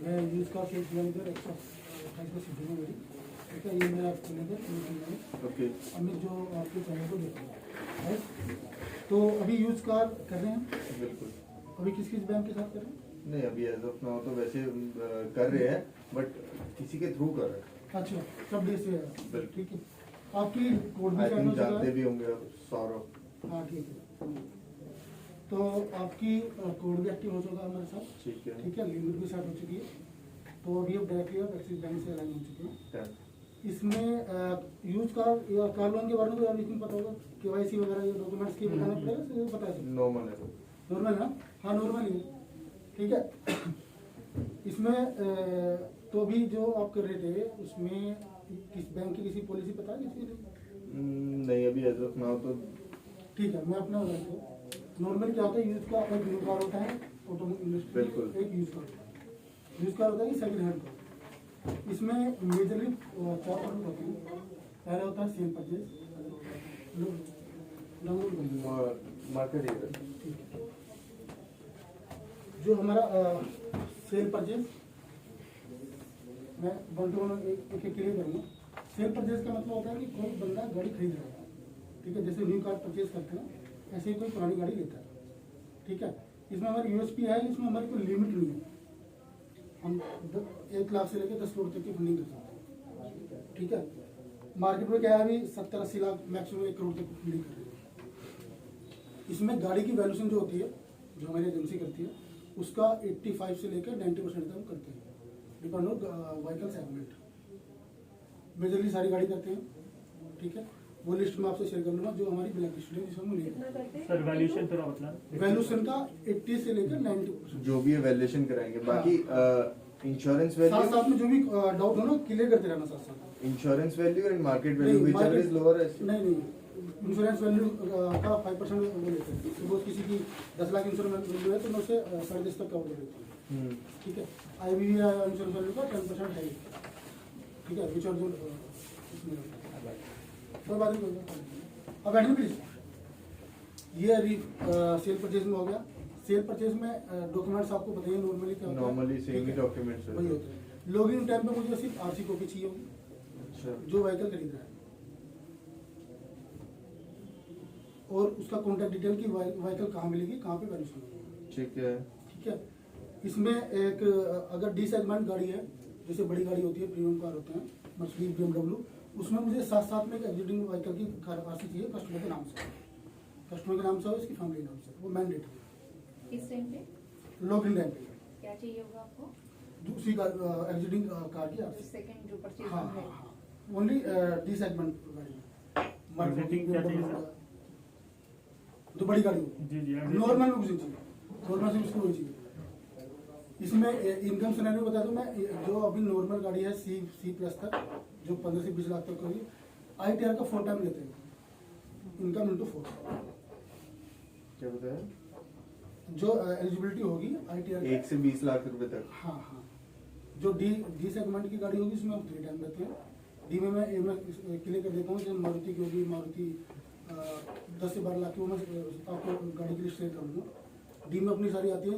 मैं used car sales manager 128 city में मेरी, ठीक है। ये मेरा मैनेजर ओके। अमित जो आपके चैनल को देखा है। तो अभी यूज कार कर रहे हैं? बिल्कुल। अभी किस किस बैंक के साथ कर रहे हैं? नहीं, अभी एज ऑफ नाउ तो वैसे कर रहे हैं, बट किसी के थ्रू कर रहे हैं। अच्छा, सब डे से है, बिल्कुल। ठीक है। आपकी कोड भी आई थिंक चैनल जानते भी होंगे आप, सौरभ। हाँ ठीक है। तो आपकी कोड भी एक्टिव हो चुका है हमारे साथ, ठीक है। ठीक है। लिमिट भी स्टार्ट हो चुकी है। तो अभी आप डायरेक्टली आप एक्सिस बैंक से अलाइन हो चुके हैं। इसमें यूज कार लोन के बारे में तो पता होगा, केवाईसी वगैरह ये डॉक्यूमेंट्स की बताना पड़ेगा, तो पता है? नॉर्मल है। नॉर्मल है ना? हाँ नॉर्मल ही है, ठीक है। इसमें तो अभी जो आप कर रहे थे उसमें किस बैंक की किसी पॉलिसी पता है किसी की? नहीं, अभी एज ऑफ नाउ तो ठीक है। मैं अपना नॉर्मल क्या होता है, यूज का एक न्यू कार होता है ऑटोमोबाइल इंडस्ट्री, बिल्कुल। एक यूज कार होता है, सेकंड हैंड कार। इसमें मेजरली 4 प्रोडक्ट होते हैं। पहला होता है सेल परचेज, मार्केट एरिया। ठीक है। जो हमारा सेल परचेज, मैं वन टू वन एक क्लियर करूँगा। सेल परचेज का मतलब होता है कि कोई बंदा गाड़ी खरीद रहा है, ठीक है। जैसे न्यू कार परचेज करते हैं ऐसे ही कोई पुरानी गाड़ी लेता है, ठीक है। इसमें हमारी यूएसपी है, इसमें हमारी कोई लिमिट नहीं है। हम 1 लाख से लेकर 10 करोड़ तक की फंडिंग कर सकते हैं, ठीक है। मार्केट में क्या है, अभी 70-80 लाख मैक्सिमम 1 करोड़ तक फंडिंग कर रही है। इसमें गाड़ी की वैल्यूएशन जो होती है, जो हमारी एजेंसी करती है, उसका 85 से लेकर 90% तक हम करते हैं, depend on vehicle segment. Majorly सारी गाड़ी करते हैं, ठीक है। वो लिस्ट में आपसे शेयर कर लूँगा जो हमारी ब्लैक लिस्ट है, जिसमें नहीं सर वैल्यूएशन थोड़ा मतलब वैल्यूएशन का 80 से लेकर 90% जो भी है वैल्यूएशन कराएंगे। बाकी इंश्योरेंस वैल्यू, साथ में जो भी डाउट हो ना क्लियर करते रहना साथ साथ। Insurance value and market value which ever is lower है। नहीं, इंश्योरेंस वैल्यू का 5% वो लेते हैं। सपोज किसी की 10 लाख इंश्योरेंस वैल्यू है तो मैं उसे 10.5 तक कवर कर देता हूँ, ठीक है। IBV इंश्योरेंस वैल्यू का 10% है, ठीक है। विच और जो इसमें कोई बात नहीं। अब बैठिए प्लीज। ये सेल परचेज में हो गया। सेल परचेज में डॉक्यूमेंट्स आपको बताइए नॉर्मली क्या होता है? नॉर्मली सेम ही डॉक्यूमेंट्स वही होता है। लॉगिन टाइम पे मुझे सिर्फ आरसी कॉपी चाहिए होगी, अच्छा। जो व्हीकल खरीद रहा है, और उसका कॉन्टैक्ट डिटेल की व्हीकल कहाँ मिलेगी, कहाँ पे वैल्यूएशन होगी, ठीक है। ठीक है। इसमें एक अगर डी सेगमेंट गाड़ी है, जैसे बड़ी गाड़ी होती है, प्रीमियम कार होते हैं, मर्सिडीज, BMW, उसमें मुझे साथ में एक एग्जिस्टिंग व्हीकल की आरसी चाहिए, कस्टमर के नाम से, कस्टमर के नाम से और इसकी फैमिली नाम से, वो मैंडेटरी है। किस टाइम पे लॉगिन टाइम पे क्या चाहिए होगा आपको? दूसरी एग्जिस्टिंग कार की आरसी। सेकंड जो परचेज हाँ है, हाँ, ओनली डी सेगमेंट गाड़ी Exiting क्या चाहिए सर? जो बड़ी गाड़ी होती जी जी है, नॉर्मल में कुछ नहीं चाहिए, नॉर्मल से उसको वही चाहिए। इसमें इनकम सिनेरियो बता दूं मैं, जो अभी नॉर्मल गाड़ी है C+ तक, जो 15 से 20 लाख तक होगी, ITR का 4 टाइम लेते हैं, इनकम इंटू 4। क्या बताया? जो एलिजिबिलिटी होगी ITR 1 से 20 लाख रुपए तक। हाँ हाँ। जो डी सेगमेंट की गाड़ी होगी उसमें हम 3 टाइम लेते हैं। डी में मैं क्लियर कर देता हूँ, जब मारुति की होगी, मारुति 10 से 12 लाख की, वो मैं आपको गाड़ी की लिस्ट शेयर कर दूँगा। डी में अपनी सारी आती है,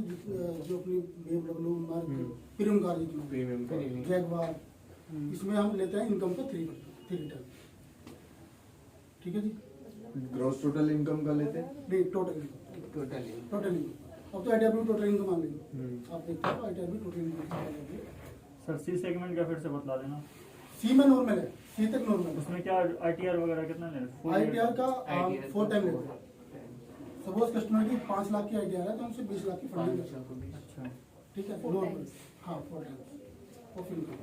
जो अपनी BMW, मारुति, प्रीमियम कार जितनी, प्रीमियम जैगवार, इसमें हम लेते हैं इनकम का 3 टाइम, ठीक है जी। ग्रॉस टोटल इनकम का लेते हैं। नहीं, टोटल इनकम। अब तो ITR भी टोटल इनकम आ गई, आप देखते हो ITR भी टोटल इनकम आ गई। सर सी सेगमेंट का फिर से बतला देना। सी में नॉर्मल है, C तक नॉर्मल है। उसमें क्या ITR वगैरह कितना ले रहे हैं? ITR का 4 टाइम लेते हैं। सपोज कस्टमर की 5 लाख की ITR है तो हमसे 20 लाख की फंडिंग कर सकते हैं, अच्छा ठीक है। 4 नॉर्मल, times। हाँ 4 टाइम्स ऑफ इनकम।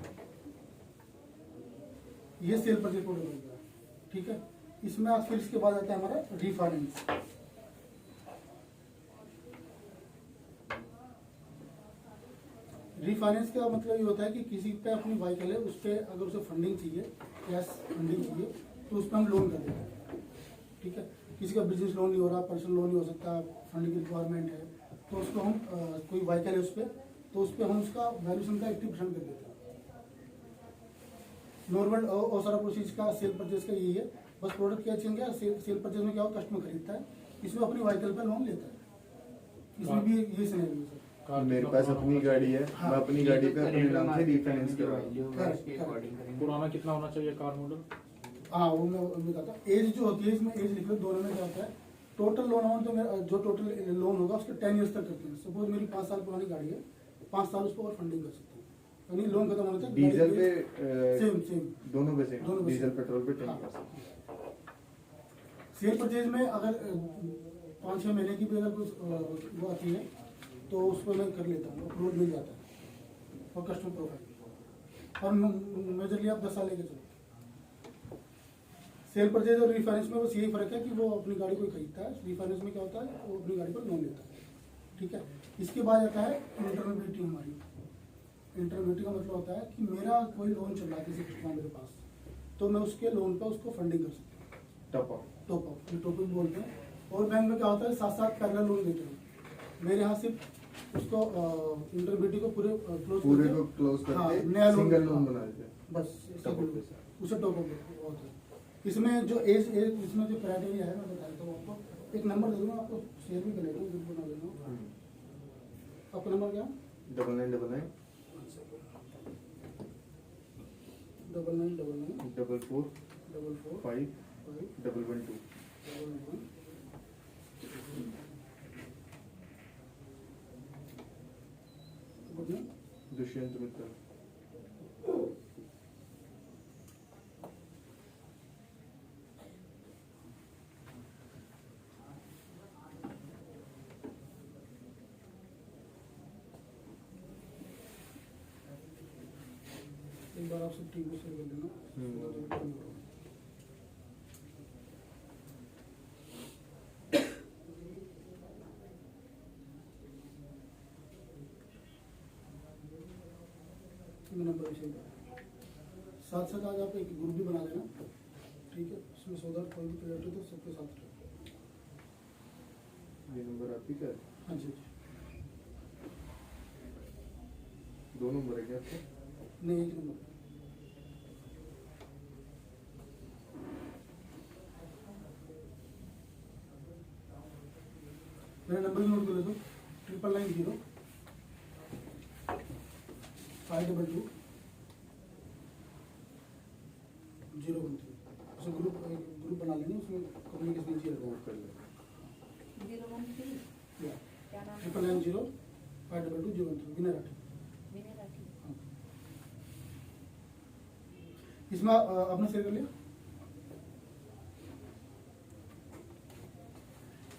ये सेल परचेज कोड हो गया, ठीक है। इसमें आज फिर इसके बाद आता है हमारा रीफाइनेंस। रीफाइनेंस का मतलब ये होता है कि किसी पे अपनी व्हीकल है, उस पर अगर उसे फंडिंग चाहिए, कैश फंडिंग चाहिए, तो उस पर हम लोन कर देते हैं, ठीक है। किसी का बिजनेस लोन नहीं हो रहा, पर्सनल लोन नहीं हो सकता, फंडिंग की रिक्वायरमेंट है, तो उसको हम कोई व्हीकल है उस पर, तो उस पर हम उसका वैल्यूएशन का 80% कर देते हैं। नॉर्मल और सारा प्रोसेस का सेल परचेज का यही है, बस प्रोडक्ट क्या चेंज है। सेल परचेज में क्या हो, कस्टमर खरीदता है, इसमें अपनी व्हीकल पर लोन लेता है, इसमें भी यही सिनेरियो है सर। मेरे पास अपनी गाड़ी है, हाँ। मैं अपनी गाड़ी पे अपने नाम से रिफाइनेंस करवाऊँ। पुराना कितना होना चाहिए कार मॉडल? हाँ वो मैं बताता। एज जो होती है इसमें एज लिख लो, दोनों में क्या होता है, टोटल लोन अमाउंट तो मेरा जो टोटल लोन होगा उसके 10 ईयर्स तक करते हैं। सपोज मेरी 5 साल पुरानी गाड़ी है, 5 साल उस पर और फंडिंग कर सकते हैं, यानी लोन खत्म होने तक। डीजल पे सेम दोनों पे दोनों सेम, पे डीजल सेम। पेट्रोल पे हाँ। 10%। सेल परचेज में अगर 5-6 महीने की भी अगर कुछ वो आती है तो उस पर मैं कर लेता हूँ, अप्रूवल मिल जाता है और कस्टमर प्रोफाइल। और मेजरली आप 10 साल लेके चलो। सेल परचेज और रिफाइनेंस में बस यही फर्क है कि वो अपनी गाड़ी को खरीदता है, रिफाइनेंस में क्या होता है वो अपनी गाड़ी पर लोन लेता है। ठीक है, इसके बाद आता है इंटरमिडिएट हमारी। इंटरमिडिएट का मतलब होता है कि मेरा कोई लोन चल रहा है किसी कस्टमर मेरे पास, तो मैं उसके लोन पर उसको फंडिंग कर सकता हूँ, टॉप अप। टॉप अप बोलते हैं। और बैंक में क्या होता है, साथ साथ पैरेलल लोन देते हैं। मेरे यहाँ सिर्फ उसको इंटरमीडिएट को पूरे को क्लोज हाँ, करके नया लोन सिंगल लोन बना देते हैं। बस Top up के साथ। उसे टॉप अप होता है। इसमें जो एज इसमें जो क्राइटेरिया है मैं बता देता हूँ आपको। एक नंबर दे दूँगा, आपको शेयर भी कर लेता हूँ, ग्रुप बना लेता हूँ। आपका नंबर क्या है? 9999 9999 44 44 5 5 112। 11 गुड नेम दुष्यंत मित्तल। एक बार आपसे टीम को शेयर कर देना। नंबर भी शेयर साथ साथ आज आप एक ग्रुप भी बना लेना, ठीक है, उसमें सो दैट कोई भी क्रिएटिव तो सबके साथ रहे। ये नंबर आप ही का है? हाँ जी, 2 नंबर है क्या आपके? नहीं एक नंबर। मेरा नंबर भी नोट कर ले दो, 9990 522 013। उसे ग्रुप बना लेंगे, उसमें कम्युनिकेशन ईजी रहेगा। नोट कर लो। 013 क्या नाम है? 9990 522 013 विनय राठी। विनय राठी। इसमें आपने शेयर कर लिया।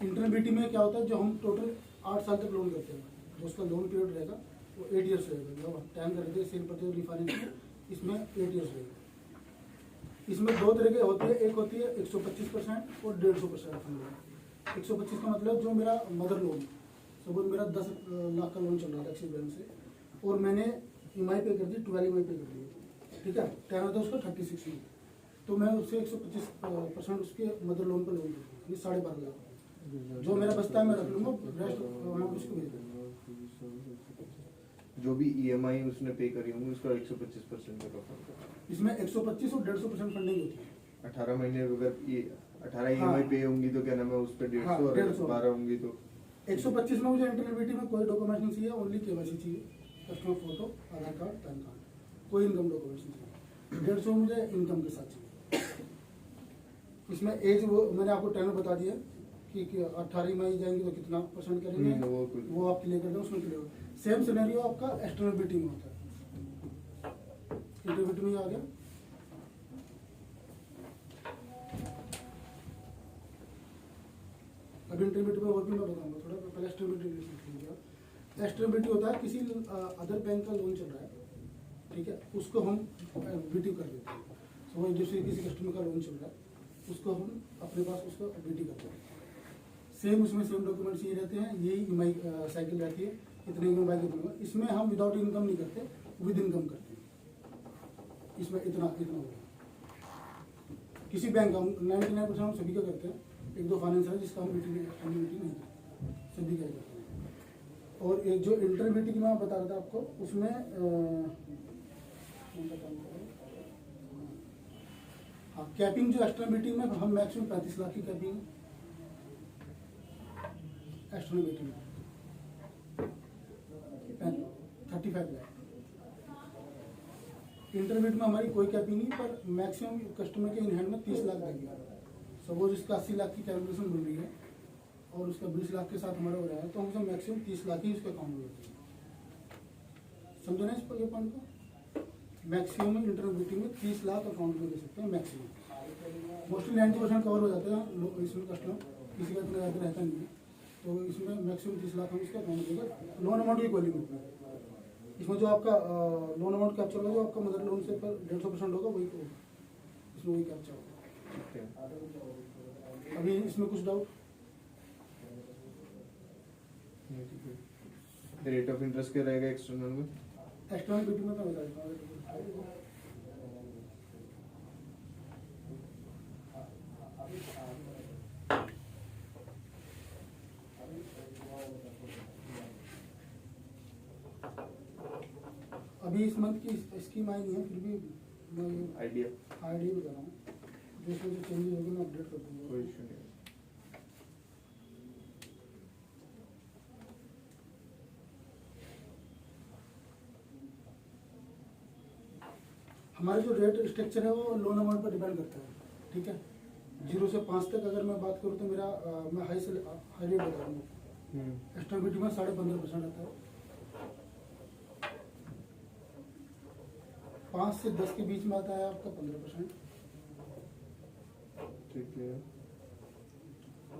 इंटरमीडिएट में क्या होता है, जो हम टोटल 8 साल तक लोन करते हैं, जो उसका लोन पीरियड रहेगा वो 8 ईयर्स रहेगा। जो टाइम करते हैं सेल परचेज रिफाइनेंस में, इसमें 8 ईयर्स रहेगा। इसमें 2 तरह के होते हैं, एक होती है 125% और 150%। 125 का मतलब जो मेरा मदर लोन, सपोज मेरा 10 लाख का लोन चल रहा था एक्सिस बैंक से, और मैंने EMI पे कर दी, 12 EMI पे कर दी, ठीक है, टेन था उसका 36 में, तो मैं उससे 125% उसके मदर लोन पर लोन दूँगा, ये 12.5 लाख। जो मेरा बचता है मैं रख लूँगा, रेस्ट अमाउंट उसको भेज दूँगा। जो भी EMI उसने पे करी होंगी उसका 125% का फंड। इसमें 125 और 150% फंडिंग होती है। 18 महीने अगर ये 18 हाँ। EMI पे होंगी तो क्या नाम है, उस पर 150 हाँ, और 150 12 होंगी तो 125 में मुझे इंटरमीडिएट में कोई डॉक्यूमेंट नहीं चाहिए, ओनली KYC चाहिए, कस्टमर फोटो, आधार कार्ड, पैन कार्ड, कोई इनकम डॉक्यूमेंट नहीं चाहिए। 150 मुझे इनकम के साथ चाहिए। इसमें एज वो मैंने आपको टाइम बता दिया कि 18 EMI जाएंगे तो कितना परसेंट करेंगे, वो आप क्लियर कर दें, उसमें क्लियर। सेम सिनेरियो आपका एक्सटर्नल में होता है। इंटरमीडिएट में आ गया, अब इंटरमीडिएट में और भी मैं बताऊंगा थोड़ा, पहले एक्सटर्नल। एक्सटर्नल होता है किसी अदर बैंक का लोन चल रहा है, ठीक है, उसको हम बीटी कर देते हैं। तो वो जैसे किसी कस्टमर का लोन चल रहा है उसको हम अपने पास उसको बीटी करते हैं। सेम उसमें सेम डॉक्यूमेंट्स ये रहते हैं, यही EMI साइकिल रहती है, इतने EMI कितना। इसमें हम विदाउट इनकम नहीं करते, विद इनकम करते हैं। इसमें इतना इतना होगा। किसी बैंक का 99% हम सभी का करते हैं, 1-2 फाइनेंस है जिसका हम बीटी नहीं करते, सभी का करते हैं। और एक जो इंटरमीडिएट की मैं बता रहा था आपको, उसमें हाँ, कैपिंग जो एक्सटर्नल में हम मैक्सिमम 35 लाख की कैपिंग एक्सटर्नल में। 35 लाख। इंटरमीडिएट में हमारी कोई कैपिंग नहीं, पर मैक्सिमम कस्टमर के इन हैंड में 30 लाख देंगे। सपोज इसका 80 लाख की कैलकुलेशन मिल रही है और उसका 20 लाख के साथ हमारा हो रहा है, तो हमसे मैक्सिमम 30 लाख ही उसके अकाउंट में होती है। समझे ना इस पर ये पॉइंट को? मैक्सिमम इंटरमीडिएट में 30 लाख अकाउंट में दे सकते हैं मैक्सिमम। मोस्टली 90% कवर हो जाते हैं इसमें कस्टमर, किसी का इतना ज़्यादा रहता नहीं है, तो इसमें मैक्सिमम 30 लाख हम इसका अकाउंट देगा। लोन अमाउंट की कोई लिमिट नहीं। इसमें जो आपका लोन अमाउंट कैप्चर होगा, जो आपका मदर लोन से पर 150% होगा, वही तो इसमें वही कैप्चर होगा। ठीक है। अभी इसमें कुछ डाउट? रेट ऑफ इंटरेस्ट क्या रहेगा एक्सटर्नल में? एक्सटर्नल बीटी में तो बता देता हूँ। अभी इस मंथ की स्कीम आई नहीं है, फिर भी मैं आइडिया आईडी बता रहा हूँ। जो इसमें जो चेंजेस होगी मैं अपडेट कर दूँगा। कोई इशू नहीं। हमारे जो रेट स्ट्रक्चर है वो लोन अमाउंट पर डिपेंड करता है, ठीक है। 0 से 5 तक अगर मैं बात करूँ तो मेरा मैं हाई रेट बता रहा हूँ। एक्स्ट्रा बीटी में 15.5% आता है। 5 से 10 के बीच में आता है आपका 15%। ठीक है।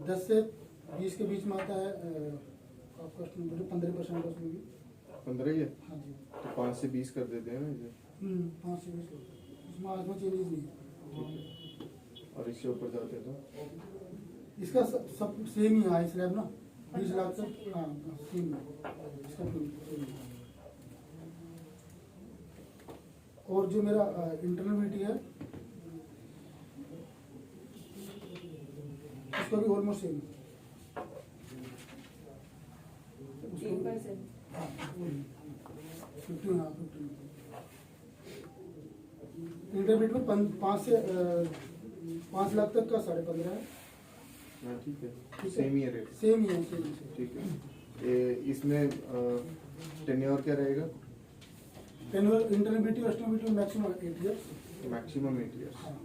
10 से 20 के बीच में आता है आपका 15% का उसमें भी। 15 ही है हाँ जी। तो 5 से 20 कर देते हैं ना इसे। 5 से 20 इसमें आज में चेंजेस नहीं है। और इससे ऊपर जाते हैं तो इसका सब सेम ही है स्लैब ना, 20 लाख तक। हाँ सेम है इसका सेम है। और जो मेरा इंटरमीडिएट है उसका भी ऑलमोस्ट सेम है। उसको 1%। हाँ 15 हाँ 15। इंटरमीडिएट में 5 लाख तक का 15.5 है। हाँ ठीक है, ठीक है। सेम ही है रेट। सेम ही है सेम। ठीक है। इसमें टेन्योर क्या रहेगा? टेन्योर इंटरमीडिएट और एक्सटरमीडिएट में मैक्सिमम 8 ईयर्स। Maximum 8 years. हाँ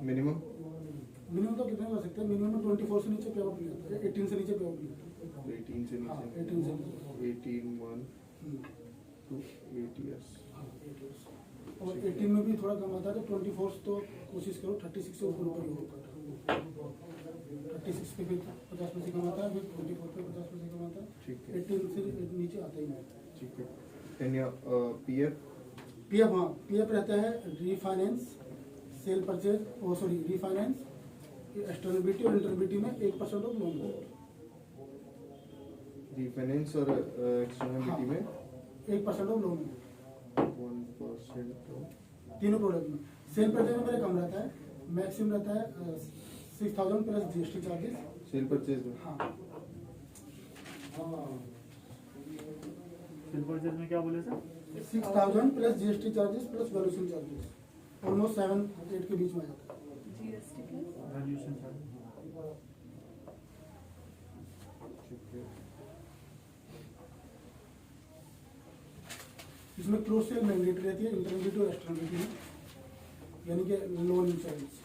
मिनिमम मिनिमम तो कितने कर सकते हैं? मिनिमम 24 से नीचे पे ऑफ नहीं आता है, 18 से नीचे पे ऑफ नहीं आता 18 से है। हाँ नीचे। 18 से नीचे। 18 1 हम्म, to 8 years। हाँ 8 ईयर्स। और 18 में भी थोड़ा कम आता है, तो 24 तो कोशिश करो 36 से ऊपर ऊपर ही होगा। 36 पे फिर 50% कम आता है, फिर 24 पे 50% कम आता है। ठीक है। 18 से नीचे आता ही नहीं। ठीक है। टेन्योर पीएफ पीएफ, हाँ पीएफ रहता है रीफाइनेंस, सेल परचेज, रीफाइनेंस, एक्सटर्नबिलिटी और इंटरबिलिटी में 1% ऑफ लोन। रिफाइनेंस और एक्सटर्नलिटी में 1% ऑफ लोन 1% तीनों प्रोडक्ट में। सेल परचेज में मेरा कम रहता है, मैक्सिमम रहता है 6,000 plus GST charges. Cell purchase में हाँ सेल परचेज में क्या बोले sir? 6,000 plus GST charges plus valuation charges, almost 7-8 के बीच में आ जाता है। GST plus valuation charge. ठीक है। इसमें क्रॉस सेल मैंडेटरी रहती है इंटरमीडिएट और एक्सटर्नबिलिटी में, यानी कि लोन इंश्योरेंस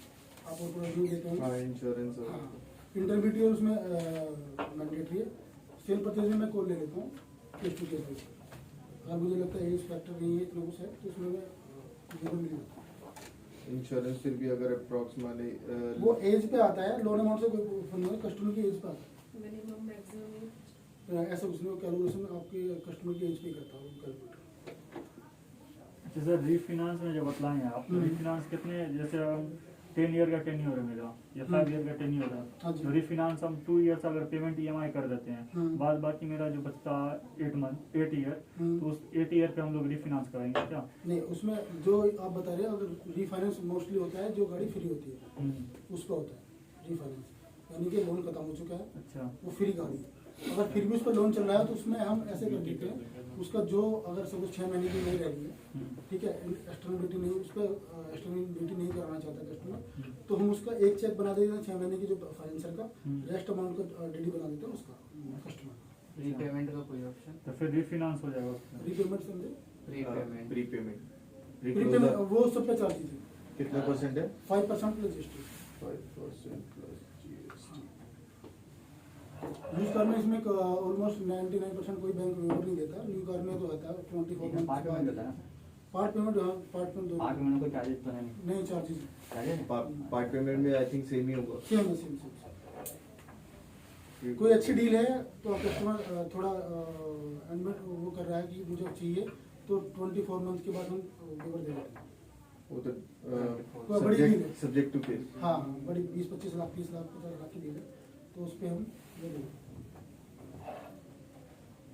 आप और प्रोडक्ट में देते हैं। हाँ इंश्योरेंस और हाँ इंटरमीडिएट उसमें मैंडेटरी है। सेल परचेज में मैं कॉल ले लेता हूँ केस टू केस बेसिस। अगर मुझे लगता है एज फैक्टर नहीं है, इतना कुछ है, तो उसमें मैं जरूर मिल जाता हूँ। इंश्योरेंस फिर भी अगर अप्रॉक्स माने वो एज पे आता है, लोन अमाउंट से कोई फर्क नहीं है, कस्टमर की एज पे आता मिनिमम मैक्सिमम है। ऐसा कुछ नहीं, कैलकुलेशन आपके कस्टमर की एज पे करता है कैलकुलेटर। अच्छा सर, रीफाइनेंस में जो बतलाएं आप, रीफाइनेंस कितने, जैसे 10 ईयर का टेन्योर है मेरा या 5 ईयर का टेन्योर हाँ है, जी। तो रीफाइनेंस हम 2 ईयर्स अगर पेमेंट ईएमआई कर देते हैं, बाद बाकी मेरा जो बचता 8 ईयर, तो उस 8 ईयर पे हम लोग रीफाइनेंस कराएंगे क्या? नहीं, उसमें जो आप बता रहे हैं, अगर रीफाइनेंस मोस्टली होता है जो गाड़ी फ्री होती है उस पर होता है रीफाइनेंस, यानी कि लोन खत्म हो चुका है, अच्छा वो फ्री गाड़ी है। अगर फिर भी उस पर लोन चल रहा है तो उसमें हम ऐसे कर देते हैं, उसका जो अगर सब 6 महीने की नहीं रहेगी, ठीक है, एक्सटर्नबिलिटी नहीं, उस पर एक्सटर्नबिलिटी नहीं कराना चाहता कस्टमर, तो हम उसका एक चेक बना देते हैं 6 महीने की जो फाइनेंसर का, रेस्ट अमाउंट का डीडी बना देते हैं उसका कस्टमर। रीपेमेंट का कोई ऑप्शन? तो फिर रिफाइनेंस हो जाएगा उसमें। रीपेमेंट समझे, प्रीपेमेंट प्रीपेमेंट प्रीपेमेंट वो सब पे चार्जेस है कितना परसेंट है? 5% plus GST. 5% plus GST. Use car में इसमें ऑलमोस्ट 99% कोई बैंक वेवर नहीं देता, न्यू कार में तो होता है 24 पार्ट पेमेंट होता है ना? पार्ट पेमेंट, हाँ पार्ट पेमेंट दो पार्ट पेमेंट को चार्जेस तो है नहीं? नहीं चार्जेस चार्जेस? पार्ट पेमेंट में आई थिंक सेम ही होगा। सेम है सेम। कोई अच्छी डील है तो कस्टमर थोड़ा एडमिट वो कर रहा है कि मुझे चाहिए तो 24 मंथ के बाद हम वेवर दे देते हैं। वो तो कोई बड़ी डील है। Subject to case. हाँ बड़ी 20-25 लाख 30 लाख 50 लाख की डील है तो उस पर हम दे देंगे।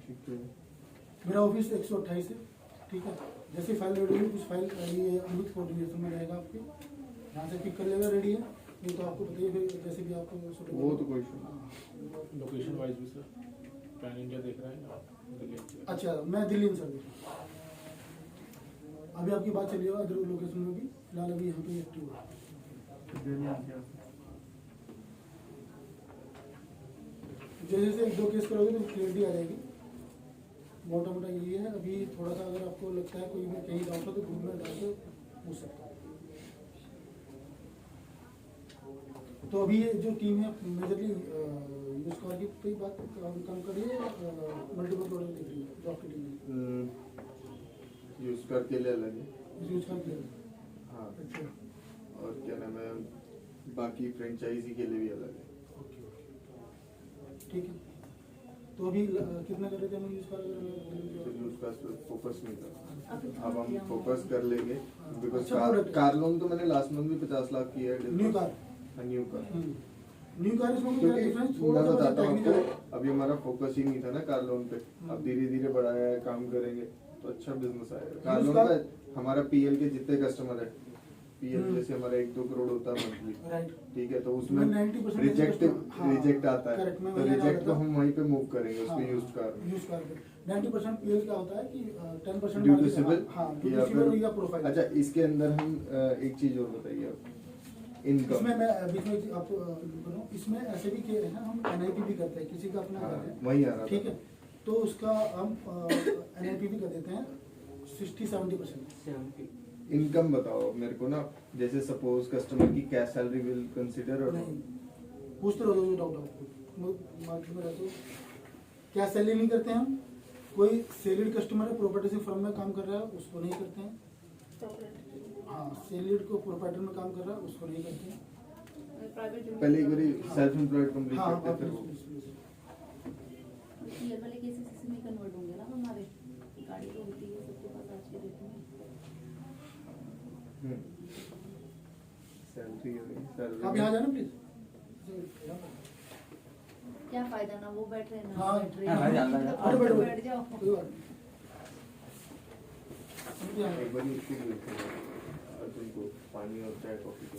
ठीक है। मेरा ऑफिस 128 है, ठीक है। जैसे फाइल रेडी हुई कुछ फाइल ये अमृत कोऑर्डिनेशन में रहेगा आपके, यहाँ से पिक कर लेगा, रेडी है नहीं तो आपको बताइए फिर जैसे भी आपको suitable वो हो। तो कोई इशू नहीं। लोकेशन वाइज भी सर पैन इंडिया देख रहे हैं या दिल्ली NCR? अच्छा मैं दिल्ली में सर्विस, अभी आपकी बात चली होगा अदर लोकेशन में भी, फिलहाल अभी यहाँ पे एक्टिव है। जैसे जैसे 1-2 केस करोगे तो क्लियरिटी आ जाएगी। मोटा मोटा यही है। अभी थोड़ा सा अगर आपको लगता है कोई भी कहीं डाउट हो तो ग्रुप में डाल के पूछ सकते हो। तो अभी ये जो टीम है मेजरली यूज कार की कोई बात कम करिए, मल्टीपल प्रोडक्ट देख रही है जो आपकी टीम यूज करके ले लगे। यूज कार की। हाँ। अच्छा और क्या नाम है, बाकी फ्रेंचाइजी के लिए भी अलग है। ओके ठीक है। तो अभी कितना कर रहे थे हम यूज कार? तो यूज का फोकस नहीं था, अभी अब हम फोकस कर लेंगे बिकॉज अच्छा product है। कार लोन तो मैंने लास्ट मंथ भी 50 लाख किया है। New car. New car new car इसमें कोई क्योंकि डिफरेंस मैं थोड़ा सा बताता हूँ टेक्निकल है। आपको, अभी हमारा फोकस ही नहीं था ना कार लोन पे। अब धीरे धीरे बढ़ाया है, काम करेंगे तो अच्छा बिजनेस आएगा। कार लोन उसका- का हमारा पीएल के जितने कस्टमर है, पीएल जैसे हमारा 1-2 करोड़ होता है मंथली, राइट। ठीक है। तो उसमें 90% रिजेक्ट हाँ, रिजेक्ट आता है, correct, मैं तो वही रिजेक्ट बता को रहा हम वहीं पे मूव करेंगे हाँ, उसके यूज्ड कार में। यूज कार पे 90% पीएल क्या होता है कि 10% ड्यू टू सिविल हाँ या ड्यू टू या फिर प्रोफाइल। अच्छा, इसके अंदर हम एक चीज और बताइए आप, इनकम। इसमें मैं बीच में आपको बोलूं, इसमें ऐसे भी किए है ना, हम एनआईपी भी करते हैं, किसी का अपना घर है वही आ रहा ठीक था। है, तो उसका हम एनआईपी भी कर देते हैं 60-70%। इनकम बताओ मेरे को ना, जैसे सपोज कस्टमर की कैश सैलरी विल कंसीडर और नहीं पूछते रहो जो डाउट आपको, मार्केट में रहते हो। क्या सैलरी नहीं करते हम, कोई सैलरीड कस्टमर है प्रोपर्टी से फर्म में काम कर रहा है उसको नहीं करते हैं। हाँ सैलरीड को प्रोपर्टी में काम कर रहा है उसको नहीं करते हैं। पहले एक बार सेल्फ एम्प्लॉयड कंप्लीट हाँ करते हैं फिर वो। ईयर वाले केसेस इसमें कन्वर्ट होंगे ना हमारे, गाड़ी तो होती है सबके पास आज के डेट में। सैलरी आप यहाँ जाना प्लीज। क्या फायदा ना वो बैठ रहे ना हाँ, बैठ रहे हाँ, मैं जानता हूँ। आप तो बैठ जाओ। कोई बात नहीं। एक बार उसको भी देखते हैं तुमको पानी और चाय कॉफी को।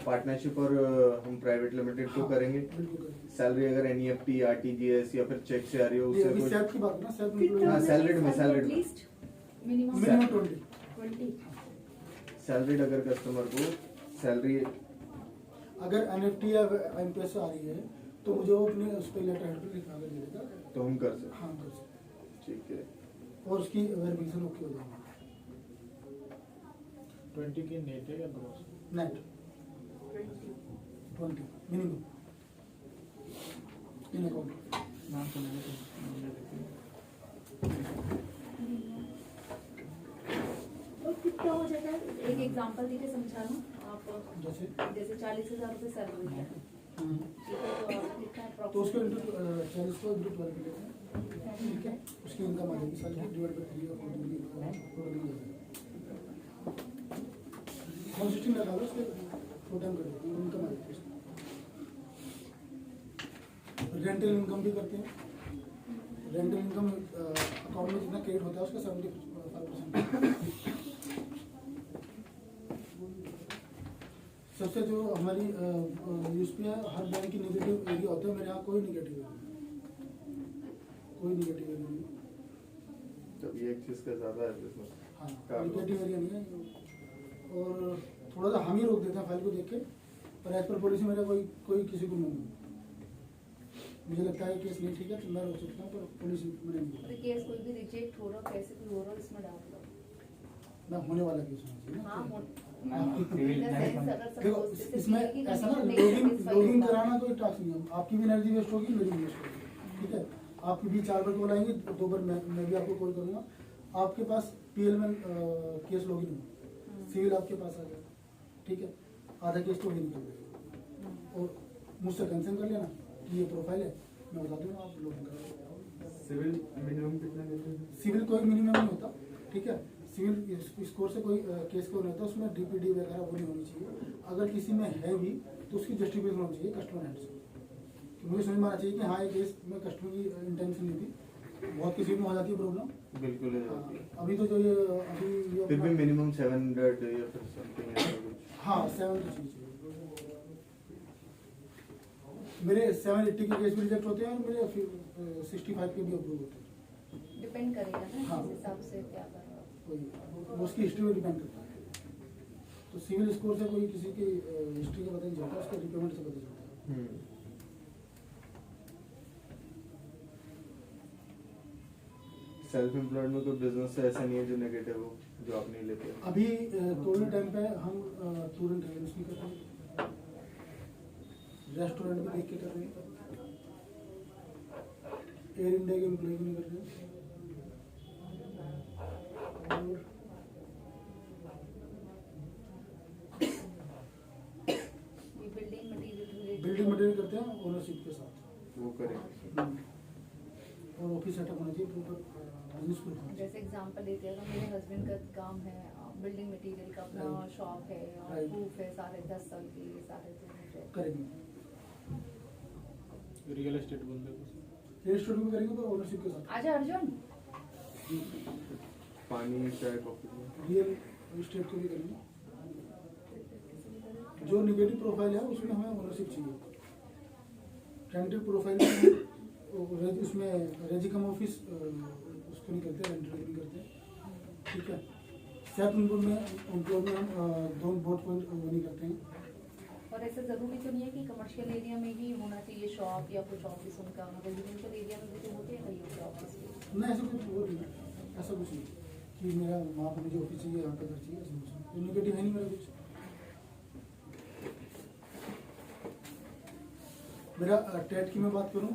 पार्टनरशिप और हम प्राइवेट लिमिटेड को करेंगे। बिल्कुल करेंगे। सैलरी अगर एनईएफटी आरटीजीएस या फिर चेक से आ रही हो ये उससे अभी कुछ सैलरी की बात ना, हाँ, salaried में, salaried में। At least minimum minimum 20। 20। सैलरीड अगर कस्टमर को सैलरी अगर एनएफटी या एमपीएस आ रही है तो मुझे वो अपने उस पर लेटर हेड पे लिखा कर देगा। तो हम कर सकते हाँ कर सकते ठीक है। हैं। और उसकी वेरिफिकेशन ओके हो जाएगी 20 की नेट है या gross? Net 20 minimum in account. नाम तो मैंने तो ले लेते हैं। तो कितना हो जाता है, एक एग्जांपल देके समझा लो आप। जैसे जैसे 40,000 रुपये सैलरी है, ठीक है, तो आपका कितना तो उसको approximate? 40 को इंटू 12 लेते हैं, ठीक है। उसकी इनकम आ जाएगी साल की डिवाइड बाय 3 और टोटल 160 लगा लो उसके टोटल कर दो इनकम आ जाएगी। रेंटल इनकम भी करते हैं। रेंटल इनकम अकाउंट में जितना क्रेडिट होता है उसका 75%। सबसे जो हमारी यूएसपी है, हर बैंक की नेगेटिव एरिया होता है, मेरे यहाँ कोई नेगेटिव एरिया नहीं, कोई नेगेटिव एरिया नहीं। तब ये एक चीज का ज्यादा है बिजनेस। हाँ, कार लोन। नेगेटिव एरिया नहीं है। और थोड़ा सा हम ही रोक देते हैं फाइल को देख के, पर एज पर पॉलिसी मेरा कोई किसी को नहीं, मुझे लगता है केस नहीं ठीक है तो मैं रोक सकता हूँ, पर पॉलिसी मैंने नहीं अरे केस कोई भी रिजेक्ट हो रहा, कैसे भी हो रहा, इसमें डाल दो। ना होने वाला केस होना चाहिए ना। हाँ, मैम सिविल देखो इसमें ऐसा ना लॉगिन कराना कोई टास्क नहीं है, आपकी भी एनर्जी वेस्ट होगी, मेरी भी वेस्ट होगी, ठीक है। आपकी भी 4 बार कॉल आएंगे, 2 बार मैं भी आपको कॉल करूंगा, आपके पास पीएल में केस लॉगिन हो, सिविल आपके पास आ जाएगा, ठीक है। आधा केस तो भी निकल जाएगा, और मुझसे कंसर्न कर लेना कि ये प्रोफाइल है, मैं बता दूंगा, आप लॉगिन करा। सिविल मिनिमम कितना लेते हैं? सिविल कोई मिनिमम नहीं होता, ठीक है। सिविल स्कोर से कोई केस को नहीं होता, उसमें डीपीडी वगैरह वो नहीं होनी चाहिए। अगर किसी में है भी तो उसकी जस्टिफिकेशन होनी चाहिए कस्टमर हैंड से, कि मुझे समझ में आना चाहिए कि हाँ ये केस में कस्टमर की इंटेंशन नहीं थी। बहुत किसी में हो जाती है प्रॉब्लम, बिल्कुल है जाती है। अभी तो जो ये अभी ये फिर भी अपना- मिनिमम 700 या फिर समथिंग ऐसा कुछ। हाँ 7 तो चाहिए। मेरे 780 के केस भी रिजेक्ट होते हैं, और मेरे 65 के भी अप्रूव होते हैं। डिपेंड करेगा ना हाँ। किस हिसाब से क्या कर रहा हो। वो उसकी हिस्ट्री में डिपेंड करता है। तो सिविल स्कोर से कोई किसी की हिस्ट्री का पता नहीं चलता, उसके रिपेमेंट से पता चलता है। सेल्फ एम्प्लॉयड में कोई बिजनेस से ऐसा नहीं है जो नेगेटिव हो, जो आप नहीं लेते? अभी कोविड टाइम पे हम टूर एंड ट्रेवल्स भी कर रहे हैं, रेस्टोरेंट भी देख के कर रहे हैं, एयर इंडिया के एम्प्लॉय भी कर रहे हैं, और ये बिल्डिंग मटेरियल करते हैं ओनरशिप के साथ, वो करेंगे। और ऑफिस सेटअप होना चाहिए प्रॉपर बिजनेस प्रूफ। जैसे एग्जांपल लेते हैं तो मेरे हस्बैंड का काम है बिल्डिंग मटेरियल का, अपना Right. शॉप है और Right. प्रूफ है सारे 10 साल के सारे जो करेंगे, रियल एस्टेट बंदे को रजिस्टर्ड भी करेंगे, पर ओनरशिप के साथ। आजा अर्जुन। पानी चाय कॉफी रियल इस्टेट को भी करेंगे। जो निगेटिव प्रोफाइल है उसमें हमें ओनरशिप चाहिए। कैंडिडेट प्रोफाइल में उसमें रेजिकम ऑफिस उसको नहीं करते, रेंटल नहीं करते, ठीक है। सेल्फ एम्प्लॉय में हम दोनों बोर्ड को नहीं करते हैं। और ऐसा जरूरी तो नहीं है कि कमर्शियल एरिया में ही होना चाहिए शॉप या कुछ ऑफिस उनका, रेजिडेंशियल एरिया में भी तो होते हैं कहीं होते ऑफिस भी। नहीं ऐसा कुछ वो नहीं है, ऐसा कुछ नहीं कि मेरा वहाँ पर मुझे ऑफिस चाहिए, यहाँ पर घर चाहिए, ऐसा कुछ नहीं। निगेटिव है नहीं मेरा कुछ। मेरा टेट की मैं बात करूँ,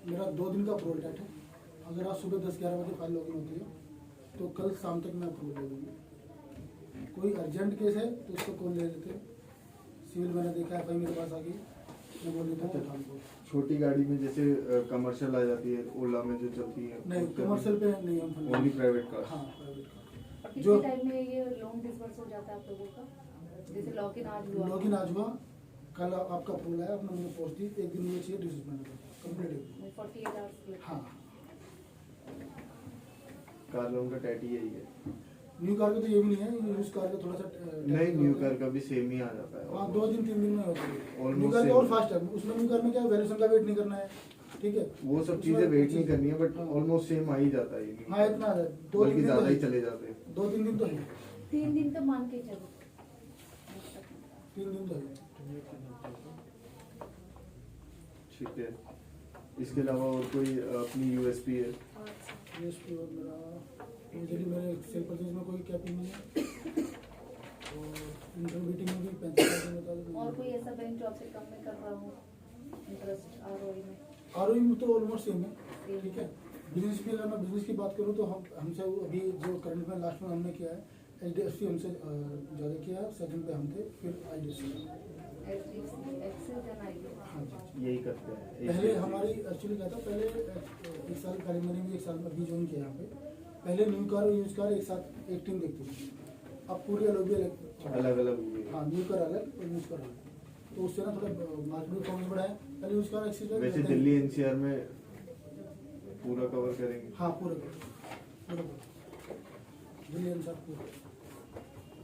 मेरा 2 दिन का अप्रूवल टेट है। अगर आज सुबह 10-11 बजे फाइल लॉगिन होती है तो कल शाम तक मैं अप्रूवल दे दूँगी। कोई अर्जेंट केस है तो उसको कॉल ले लेते हैं, सिविल मैंने देखा है, भाई मेरे पास आ गई, मैं बोल देता हूँ उठा लो। छोटी गाड़ी में जैसे कमर्शियल आ जाती है, ओला में जो चलती है, नहीं कमर्शियल पे नहीं हम फंड ओनली प्राइवेट कार। हाँ प्राइवेट का। और कितने जो- टाइम में ये लोन डिसबर्स हो जाता है आप लोगों का? जैसे लॉगिन आज हुआ, लॉगिन आज हुआ, कल आपका अप्रूवल आया, अपना मुझे पोस्ट दी, 1 दिन में चाहिए डिस्ट्रिब्यूट कंप्लीट। 48 आवर्स हाँ, कार लोन का टैट ही यही है। न्यू कार का तो ये भी नहीं है, यूज कार का थोड़ा सा नहीं, न्यू कार का भी सेम ही आ जाता है। हाँ 2-3 दिन में होता है। Almost न्यू कार का same. और फास्ट है, उसमें न्यू कार में क्या वैल्यूएशन का वेट नहीं करना है, ठीक है। वो सब उसमें चीजें वेट नहीं कुछ- करनी है, बट हाँ। ऑलमोस्ट सेम आ ही जाता है ये। हाँ इतना है, 2-3 बल्कि दिन ज्यादा ही तो चले जाते हैं। 2-3 दिन तो है, 3 दिन तो मान के चलो। 3 दिन तो है। ठीक है। इसके अलावा और कोई अपनी यूएसपी है? यूएसपी और मेरा यूजुअली मेरे सेल परचेज में कोई कैपिंग नहीं है, और इंटरमीडिएट में भी 35,000 बता दूँ। और कोई ऐसा बैंक जो आपसे कम में कर रहा हो इंटरेस्ट आरओई में? आरओई में तो ऑलमोस्ट सेम है, ठीक है। बिजनेस की अगर मैं बिजनेस की बात करूँ तो हमसे वो अभी जो करंट में लास्ट में हमने किया है HDFC हमसे ज़्यादा किया है, सेकंड पे हम थे, फिर IDFC। Axis and ID. हाँ जी। यही करते हैं। पहले हमारी एक्चुअली क्या था, पहले 1 साल पहले मैंने भी 1 साल में अभी ज्वाइन किया यहाँ पे। पहले न्यू कार और यूज कार एक साथ एक टीम देखती थी, अब पूरी अलग अलग अलग हो गई। हाँ न्यू कार अलग और यूज कार अलग, तो उससे ना थोड़ा मार्केट में कॉमर्स बढ़ा है। पहले यूज कार एक्सिस वैसे दिल्ली NCR में पूरा कवर करेंगे। हाँ पूरा दिल्ली अनुसार पूरा।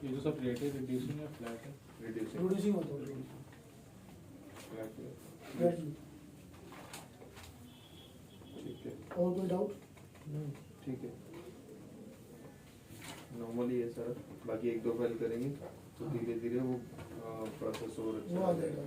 ये जो सब रेट है रिड्यूसिंग या फ्लैट है? रिड्यूसिंग रिड्यूसिंग होता है जी। ठीक है, और कोई डाउट? ठीक है, नॉर्मली है सर। बाकी 1-2 फाइल करेंगे तो धीरे धीरे वो प्रोसेस और वो आ जाएगा।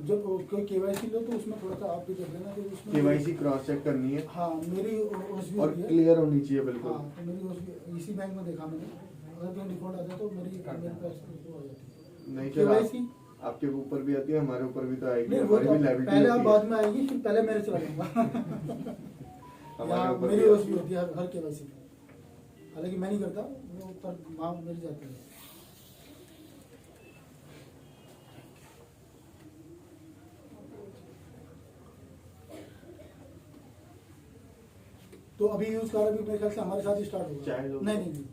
जब कोई केवाईसी लो तो उसमें थोड़ा सा आप भी कर देना कि उसमें केवाईसी क्रॉस चेक करनी है हाँ मेरी उसमें और होती है। क्लियर होनी चाहिए बिल्कुल। हाँ तो मेरी उसमें इसी बैंक में देखा मैंने, अगर कहीं डिफॉल्ट आता है तो मेरे पास वो आ जाती है नहीं केवाईसी। सर, आपके ऊपर भी आती है, हमारे ऊपर भी तो आएगी, नहीं वो हमारी तो भी लाइबिलिटी पहले आप होती बाद है। में आएगी, फिर पहले मेरे चला जाऊंगा। हमारे यहाँ ऊपर मेरी भी रोज भी होती है हर केवाईसी में, हालांकि मैं नहीं करता, वो पर वहाँ मेरी जाती है। तो अभी यूज कर अभी मेरे ख्याल से हमारे साथ ही स्टार्ट होगा। चाहे तो- नहीं नहीं नहीं,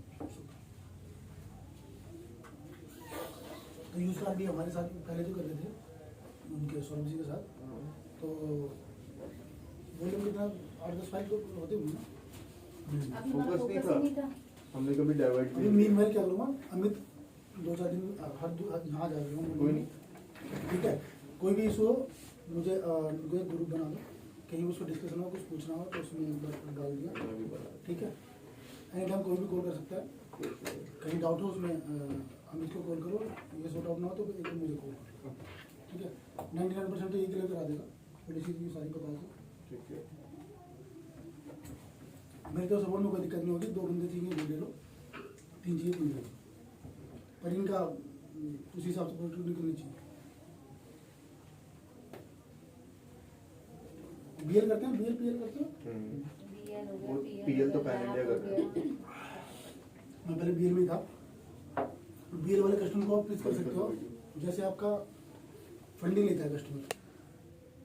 तो यूज कार्ड भी हमारे साथ पहले तो कर रहे थे उनके सौरभ जी के साथ, तो वॉल्यूम कितना 8-10 फाइल तो होते होंगे ना। अभी हमारा फोकस नहीं फोकस था। ही नहीं था। हमने कभी डाइवर्ट अभी मीन मैं क्या करूँगा, अमित 2-4 दिन यहाँ जा रहा हूँ, कोई नहीं। ठीक है, कोई भी इशू हो मुझे ग्रुप बना दो, कहीं उसको डिस्कशन हो, कुछ पूछना हो तो उसमें एक बार डाल दिया, ठीक है। एनी टाइम कोई भी कॉल कर सकता है, कहीं डाउट हो उसमें अमित को कॉल करो, ये सॉर्ट आउट ना हो तो एक मुझे कॉल करो, ठीक है। 99% ये क्लियर करा देगा, पॉलिसी की सारी बता दो, ठीक है। मेरे तो सपोर्ट में कोई दिक्कत नहीं होगी। 2 बंदे चाहिए वो ले लो, 3 चाहिए 3 ले लो, पर इनका उसी हिसाब से प्रोडक्टिविटी करनी चाहिए। बीएल करते हैं, बीएल करते हैं। बीएल हो वो गया, PL तो हो गया, पैन इंडिया हो करता है। गया। मैं पहले बीएल में था, बीएल वाले कस्टमर को आप प्लीज कर सकते हो, जैसे आपका फंडिंग लेता है कस्टमर,